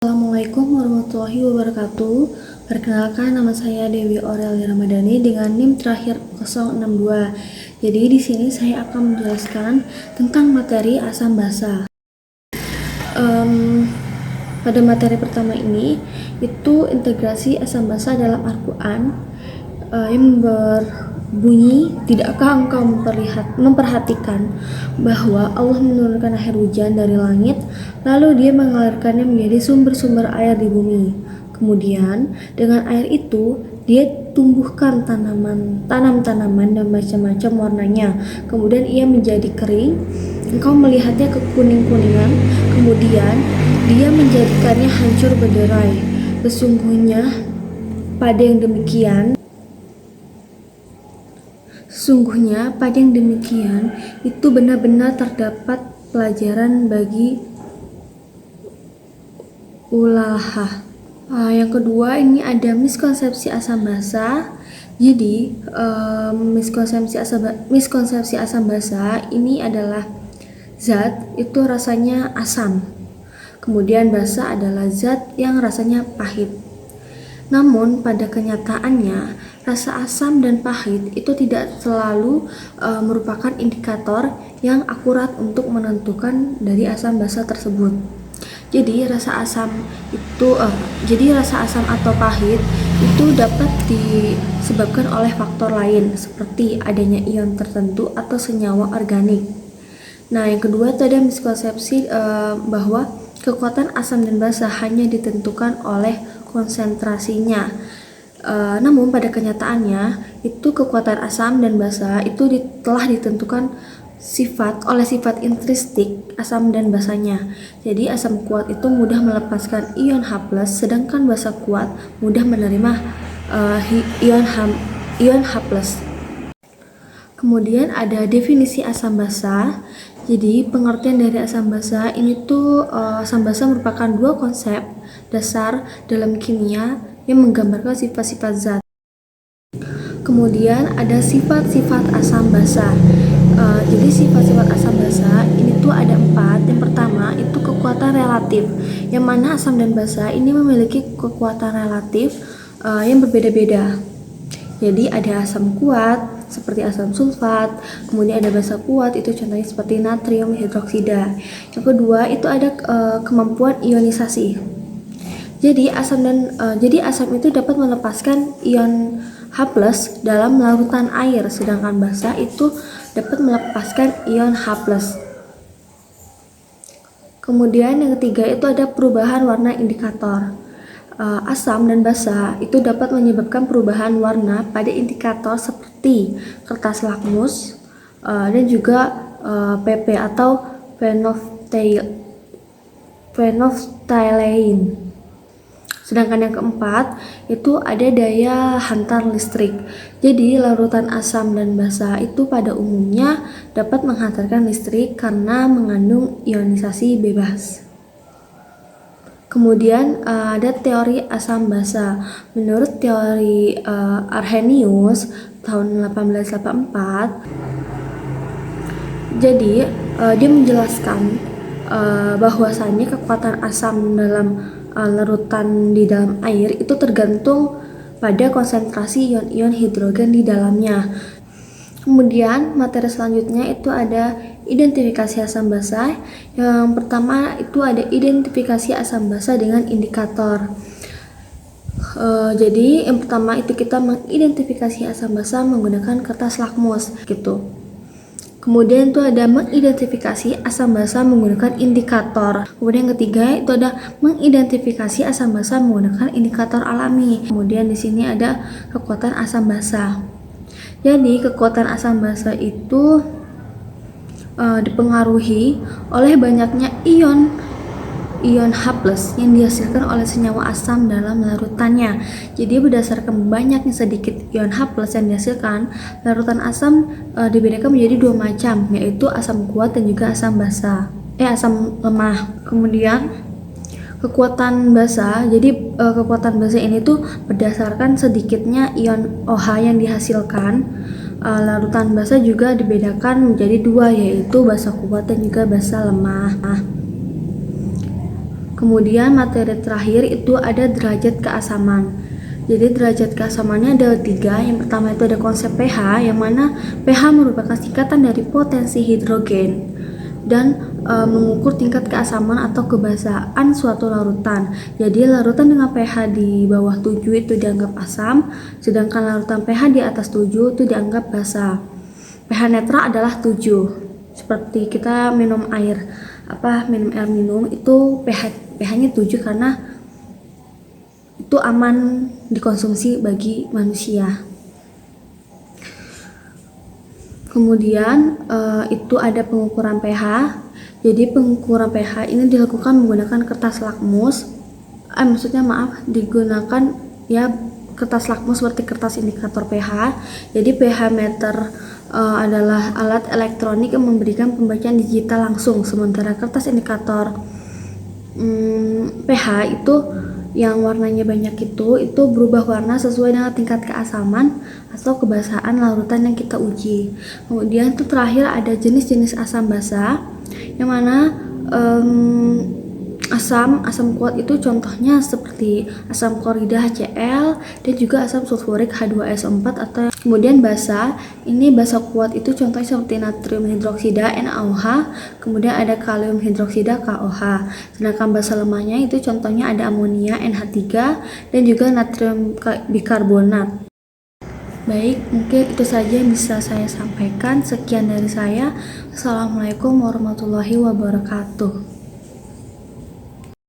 Assalamualaikum warahmatullahi wabarakatuh. Perkenalkan, nama saya Dewi Aurelia Ramadhani dengan NIM terakhir 062. Jadi di sini saya akan menjelaskan tentang materi asam basa. Pada materi pertama ini itu integrasi asam basa dalam Al-Quran yang berbunyi, tidakkah engkau memperhatikan bahwa Allah menurunkan air hujan dari langit, lalu dia mengalirkannya menjadi sumber-sumber air di bumi. Kemudian dengan air itu dia tumbuhkan tanam-tanaman dan macam-macam warnanya. Kemudian ia menjadi kering, engkau melihatnya kekuning-kuningan. Kemudian dia menjadikannya hancur berderai. Sesungguhnya pada yang demikian itu benar-benar terdapat pelajaran bagi ulaha. Yang kedua, ini ada miskonsepsi asam basa. Jadi miskonsepsi asam basa ini adalah zat itu rasanya asam, kemudian basa adalah zat yang rasanya pahit. Namun pada kenyataannya rasa asam dan pahit itu tidak selalu merupakan indikator yang akurat untuk menentukan dari asam basa tersebut. Jadi rasa asam atau pahit itu dapat disebabkan oleh faktor lain seperti adanya ion tertentu atau senyawa organik. Nah, yang kedua itu ada miskonsepsi bahwa kekuatan asam dan basa hanya ditentukan oleh konsentrasinya. Namun pada kenyataannya itu kekuatan asam dan basa itu telah ditentukan oleh sifat intrinsik asam dan basanya. Jadi asam kuat itu mudah melepaskan ion H+, sedangkan basa kuat mudah menerima ion H+. Kemudian ada definisi asam basa. Jadi pengertian dari asam basa ini tuh asam basa merupakan dua konsep dasar dalam kimia yang menggambarkan sifat-sifat zat. Kemudian ada sifat-sifat asam basa. Jadi sifat-sifat asam basa ini tuh ada 4. Yang pertama itu kekuatan relatif, yang mana asam dan basa ini memiliki kekuatan relatif yang berbeda-beda. Jadi ada asam kuat seperti asam sulfat, kemudian ada basa kuat itu contohnya seperti natrium hidroksida. Yang kedua itu ada kemampuan ionisasi. Jadi asam itu dapat melepaskan ion H+ dalam larutan air, sedangkan basa itu dapat melepaskan ion H+. Kemudian yang ketiga itu ada perubahan warna indikator. Asam dan basa itu dapat menyebabkan perubahan warna pada indikator seperti kertas lakmus dan juga PP atau phenolphthalein. Sedangkan yang keempat itu ada daya hantar listrik. Jadi larutan asam dan basa itu pada umumnya dapat menghantarkan listrik karena mengandung ionisasi bebas. Kemudian ada teori asam basa. Menurut teori Arrhenius tahun 1884, jadi dia menjelaskan bahwasannya kekuatan asam dalam larutan di dalam air itu tergantung pada konsentrasi ion-ion hidrogen di dalamnya. Kemudian materi selanjutnya itu ada identifikasi asam basa. Yang pertama itu ada identifikasi asam basa dengan indikator. Jadi yang pertama itu kita mengidentifikasi asam basa menggunakan kertas lakmus gitu. Kemudian itu ada mengidentifikasi asam basa menggunakan indikator. Kemudian yang ketiga itu ada mengidentifikasi asam basa menggunakan indikator alami. Kemudian di sini ada kekuatan asam basa. Jadi kekuatan asam basa itu dipengaruhi oleh banyaknya ion H+ yang dihasilkan oleh senyawa asam dalam larutannya. Jadi berdasarkan banyaknya sedikit ion H+ yang dihasilkan, larutan asam dibedakan menjadi dua macam, yaitu asam kuat dan juga asam lemah. Kemudian kekuatan basa. Jadi kekuatan basa ini tuh berdasarkan sedikitnya ion OH yang dihasilkan. Larutan basa juga dibedakan menjadi dua, yaitu basa kuat dan juga basa lemah. Kemudian materi terakhir itu ada derajat keasaman. Jadi derajat keasamannya ada 3. Yang pertama itu ada konsep pH, yang mana pH merupakan singkatan dari potensi hidrogen dan mengukur tingkat keasaman atau kebasaan suatu larutan. Jadi larutan dengan pH di bawah 7 itu dianggap asam, sedangkan larutan pH di atas 7 itu dianggap basa. pH netral adalah 7. Seperti kita minum air minum itu pH-nya 7 karena itu aman dikonsumsi bagi manusia. Kemudian itu ada pengukuran pH. Jadi pengukuran pH ini dilakukan menggunakan kertas lakmus. Digunakan kertas lakmus seperti kertas indikator pH. Jadi pH meter adalah alat elektronik yang memberikan pembacaan digital langsung, sementara kertas indikator pH itu yang warnanya banyak itu berubah warna sesuai dengan tingkat keasaman atau kebasaan larutan yang kita uji. Kemudian itu terakhir ada jenis-jenis asam basa, yang mana asam kuat itu contohnya seperti asam klorida HCl dan juga asam sulfurik H2SO4 atau kemudian basa. Ini basa kuat itu contohnya seperti natrium hidroksida NaOH, kemudian ada kalium hidroksida KOH. Sedangkan basa lemahnya itu contohnya ada amonia NH3 dan juga natrium bikarbonat. Baik, mungkin itu saja yang bisa saya sampaikan. Sekian dari saya. Assalamualaikum warahmatullahi wabarakatuh.